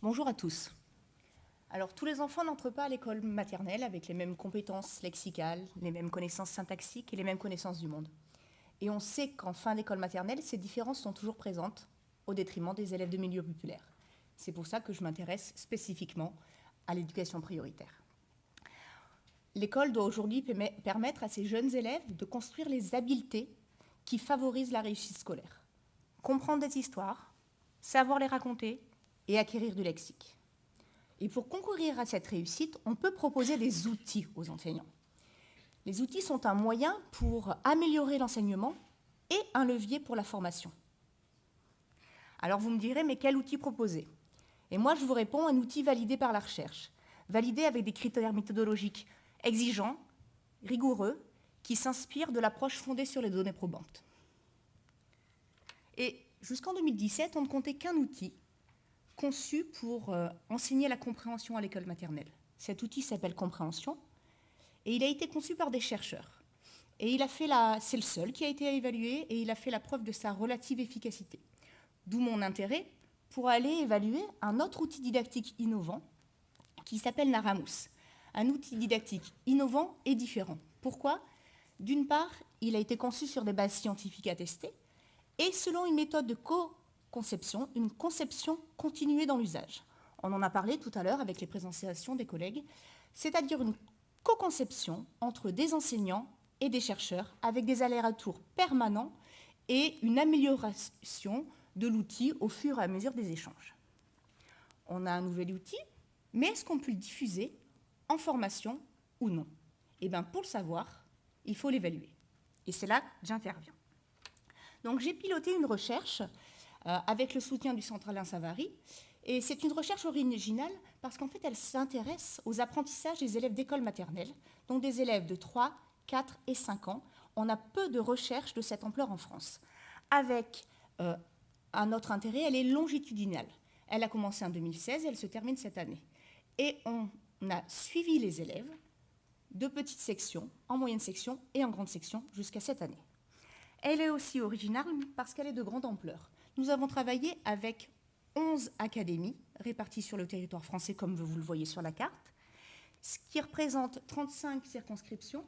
Bonjour à tous. Alors, tous les enfants n'entrent pas à l'école maternelle avec les mêmes compétences lexicales, les mêmes connaissances syntaxiques et les mêmes connaissances du monde. Et on sait qu'en fin d'école maternelle, ces différences sont toujours présentes au détriment des élèves de milieu populaire. C'est pour ça que je m'intéresse spécifiquement à l'éducation prioritaire. L'école doit aujourd'hui permettre à ces jeunes élèves de construire les habiletés qui favorisent la réussite scolaire. Comprendre des histoires, savoir les raconter et acquérir du lexique. Et pour concourir à cette réussite, on peut proposer des outils aux enseignants. Les outils sont un moyen pour améliorer l'enseignement et un levier pour la formation. Alors vous me direz, mais quel outil proposer? Et moi, je vous réponds, un outil validé par la recherche, validé avec des critères méthodologiques exigeants, rigoureux, qui s'inspirent de l'approche fondée sur les données probantes. Et jusqu'en 2017, on ne comptait qu'un outil conçu pour enseigner la compréhension à l'école maternelle. Cet outil s'appelle Compréhension et il a été conçu par des chercheurs. Et c'est le seul qui a été évalué et il a fait la preuve de sa relative efficacité. D'où mon intérêt pour aller évaluer un autre outil didactique innovant qui s'appelle Naramous. Un outil didactique innovant et différent. Pourquoi? D'une part, il a été conçu sur des bases scientifiques attestées et selon une méthode de co-conception, une conception continuée dans l'usage. On en a parlé tout à l'heure avec les présentations des collègues, c'est-à-dire une co-conception entre des enseignants et des chercheurs avec des allers-retours permanents et une amélioration de l'outil au fur et à mesure des échanges. On a un nouvel outil, mais est-ce qu'on peut le diffuser en formation ou non? Eh bien, pour le savoir, il faut l'évaluer. Et c'est là que j'interviens. Donc, j'ai piloté une recherche avec le soutien du Centre Alain Savary. Et c'est une recherche originale parce qu'en fait, elle s'intéresse aux apprentissages des élèves d'école maternelle, donc des élèves de 3, 4 et 5 ans. On a peu de recherches de cette ampleur en France. Avec un autre intérêt, elle est longitudinale. Elle a commencé en 2016 et elle se termine cette année. Et on a suivi les élèves de petites sections, en moyenne section et en grande section jusqu'à cette année. Elle est aussi originale parce qu'elle est de grande ampleur. Nous avons travaillé avec 11 académies réparties sur le territoire français, comme vous le voyez sur la carte, ce qui représente 35 circonscriptions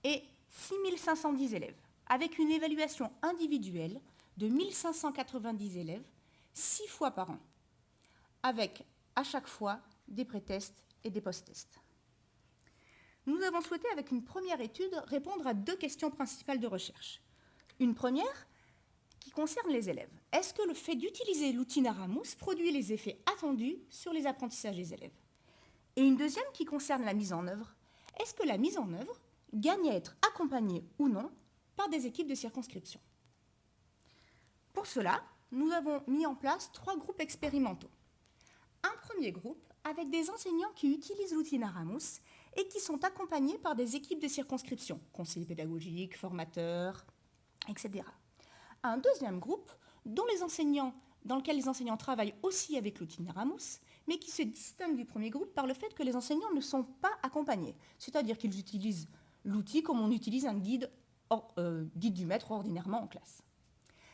et 6510 élèves, avec une évaluation individuelle de 1590 élèves, 6 fois par an, avec à chaque fois des pré-tests et des post-tests. Nous avons souhaité, avec une première étude, répondre à 2 questions principales de recherche. Une première qui concerne les élèves. Est-ce que le fait d'utiliser l'outil Naramous produit les effets attendus sur les apprentissages des élèves? Et une deuxième qui concerne la mise en œuvre. Est-ce que la mise en œuvre gagne à être accompagnée ou non par des équipes de circonscription? Pour cela, nous avons mis en place 3 groupes expérimentaux. Un premier groupe avec des enseignants qui utilisent l'outil Naramous et qui sont accompagnés par des équipes de circonscription, conseillers pédagogiques, formateurs, etc. Un deuxième groupe dans lequel les enseignants travaillent aussi avec l'outil Naramous, mais qui se distingue du premier groupe par le fait que les enseignants ne sont pas accompagnés, c'est-à-dire qu'ils utilisent l'outil comme on utilise un guide du maître ordinairement en classe.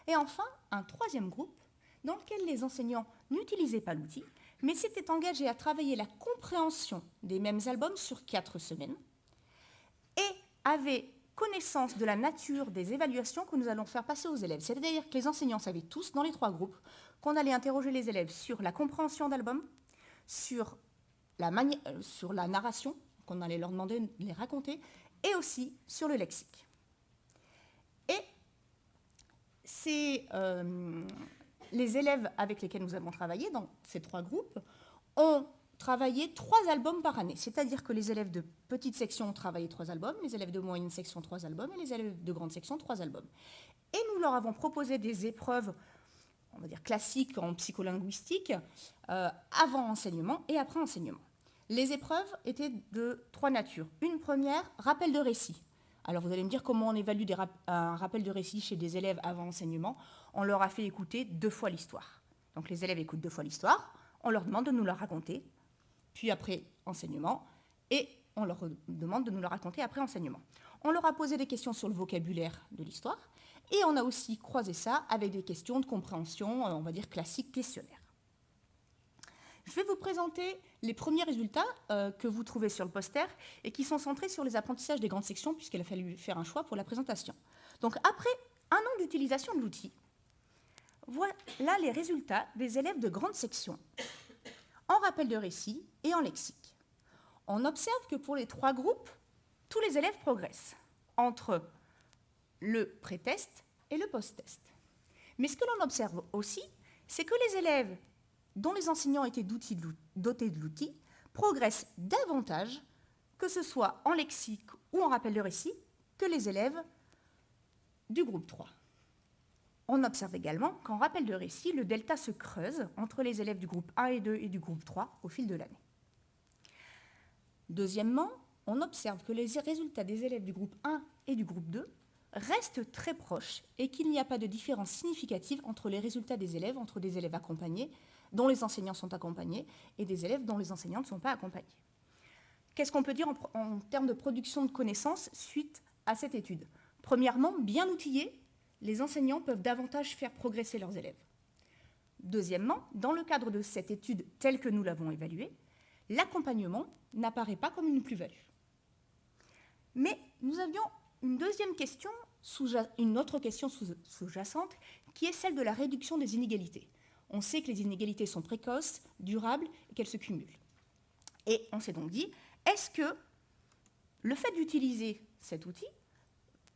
Et enfin, un troisième groupe dans lequel les enseignants n'utilisaient pas l'outil, mais s'étaient engagés à travailler la compréhension des mêmes albums sur 4 semaines et avaient connaissance de la nature des évaluations que nous allons faire passer aux élèves. C'est-à-dire que les enseignants savaient tous, dans les 3 groupes, qu'on allait interroger les élèves sur la compréhension d'albums, sur la narration, qu'on allait leur demander de les raconter, et aussi sur le lexique. Et les élèves avec lesquels nous avons travaillé dans ces 3 groupes ont travaillé 3 albums par année. C'est-à-dire que les élèves de petite section ont travaillé 3 albums, les élèves de moyenne section 3 albums et les élèves de grande section 3 albums. Et nous leur avons proposé des épreuves, on va dire classiques en psycholinguistique, avant enseignement et après enseignement. Les épreuves étaient de 3 natures. Une première, rappel de récit. Alors vous allez me dire comment on évalue un rappel de récit chez des élèves avant enseignement. On leur a fait écouter 2 fois l'histoire. Donc les élèves écoutent 2 fois l'histoire, on leur demande de nous la raconter, puis après enseignement, et on leur demande de nous la raconter après enseignement. On leur a posé des questions sur le vocabulaire de l'histoire, et on a aussi croisé ça avec des questions de compréhension, on va dire classiques, questionnaires. Je vais vous présenter les premiers résultats que vous trouvez sur le poster et qui sont centrés sur les apprentissages des grandes sections puisqu'il a fallu faire un choix pour la présentation. Donc après un an d'utilisation de l'outil, voilà les résultats des élèves de grande section en rappel de récit et en lexique. On observe que pour les 3 groupes, tous les élèves progressent entre le pré-test et le post-test. Mais ce que l'on observe aussi, c'est que les élèves dont les enseignants étaient dotés de l'outil progressent davantage, que ce soit en lexique ou en rappel de récit, que les élèves du groupe 3. On observe également qu'en rappel de récit, le delta se creuse entre les élèves du groupe 1 et 2 et du groupe 3 au fil de l'année. Deuxièmement, on observe que les résultats des élèves du groupe 1 et du groupe 2 restent très proches et qu'il n'y a pas de différence significative entre les résultats des élèves, entre des élèves accompagnés, dont les enseignants sont accompagnés, et des élèves dont les enseignants ne sont pas accompagnés. Qu'est-ce qu'on peut dire en termes de production de connaissances suite à cette étude? Premièrement, bien outillés, les enseignants peuvent davantage faire progresser leurs élèves. Deuxièmement, dans le cadre de cette étude telle que nous l'avons évaluée, l'accompagnement n'apparaît pas comme une plus-value. Mais nous avions une deuxième question, une autre question sous-jacente, qui est celle de la réduction des inégalités. On sait que les inégalités sont précoces, durables et qu'elles se cumulent. Et on s'est donc dit, est-ce que le fait d'utiliser cet outil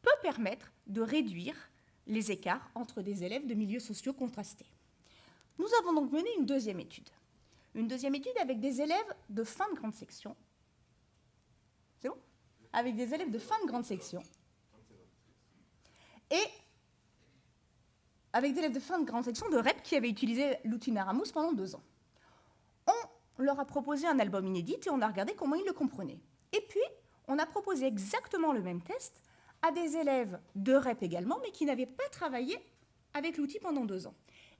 peut permettre de réduire les écarts entre des élèves de milieux sociaux contrastés? Nous avons donc mené une deuxième étude. Une deuxième étude avec des élèves de fin de grande section. C'est bon? Avec des élèves de fin de grande section. Et avec des élèves de fin de grande section de REP qui avaient utilisé l'outil Naramous pendant 2 ans. On leur a proposé un album inédit et on a regardé comment ils le comprenaient. Et puis, on a proposé exactement le même test à des élèves de REP également, mais qui n'avaient pas travaillé avec l'outil pendant 2 ans.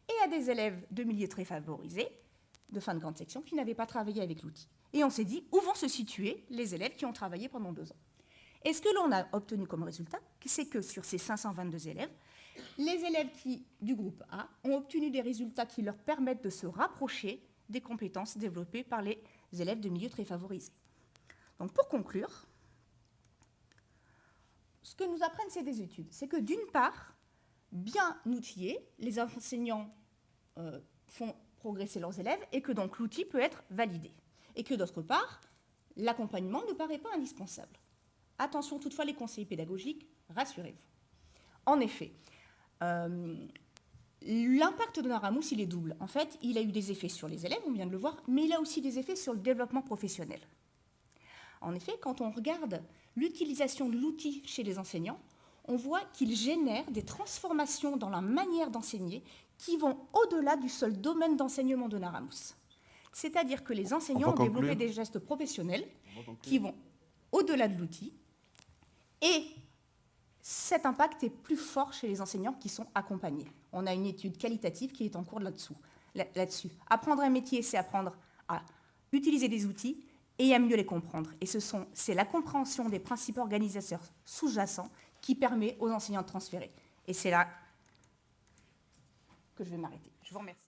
Et à des élèves de milieux très favorisés, de fin de grande section, qui n'avaient pas travaillé avec l'outil. Et on s'est dit, où vont se situer les élèves qui ont travaillé pendant 2 ans? Et ce que l'on a obtenu comme résultat, c'est que sur ces 522 élèves, les élèves du groupe A ont obtenu des résultats qui leur permettent de se rapprocher des compétences développées par les élèves de milieux très favorisés. Donc pour conclure, ce que nous apprennent ces des études, c'est que d'une part, bien outillés, les enseignants font progresser leurs élèves et que donc l'outil peut être validé. Et que d'autre part, l'accompagnement ne paraît pas indispensable. Attention toutefois les conseillers pédagogiques, rassurez-vous. En effet, l'impact de Naramous, il est double. En fait, il a eu des effets sur les élèves, on vient de le voir, mais il a aussi des effets sur le développement professionnel. En effet, quand on regarde l'utilisation de l'outil chez les enseignants, on voit qu'il génère des transformations dans la manière d'enseigner qui vont au-delà du seul domaine d'enseignement de Naramous. C'est-à-dire que les enseignants ont développé des gestes professionnels qui vont au-delà de l'outil et cet impact est plus fort chez les enseignants qui sont accompagnés. On a une étude qualitative qui est en cours là-dessus. Apprendre un métier, c'est apprendre à utiliser des outils et à mieux les comprendre. Et c'est la compréhension des principes organisateurs sous-jacents qui permet aux enseignants de transférer. Et c'est là que je vais m'arrêter. Je vous remercie.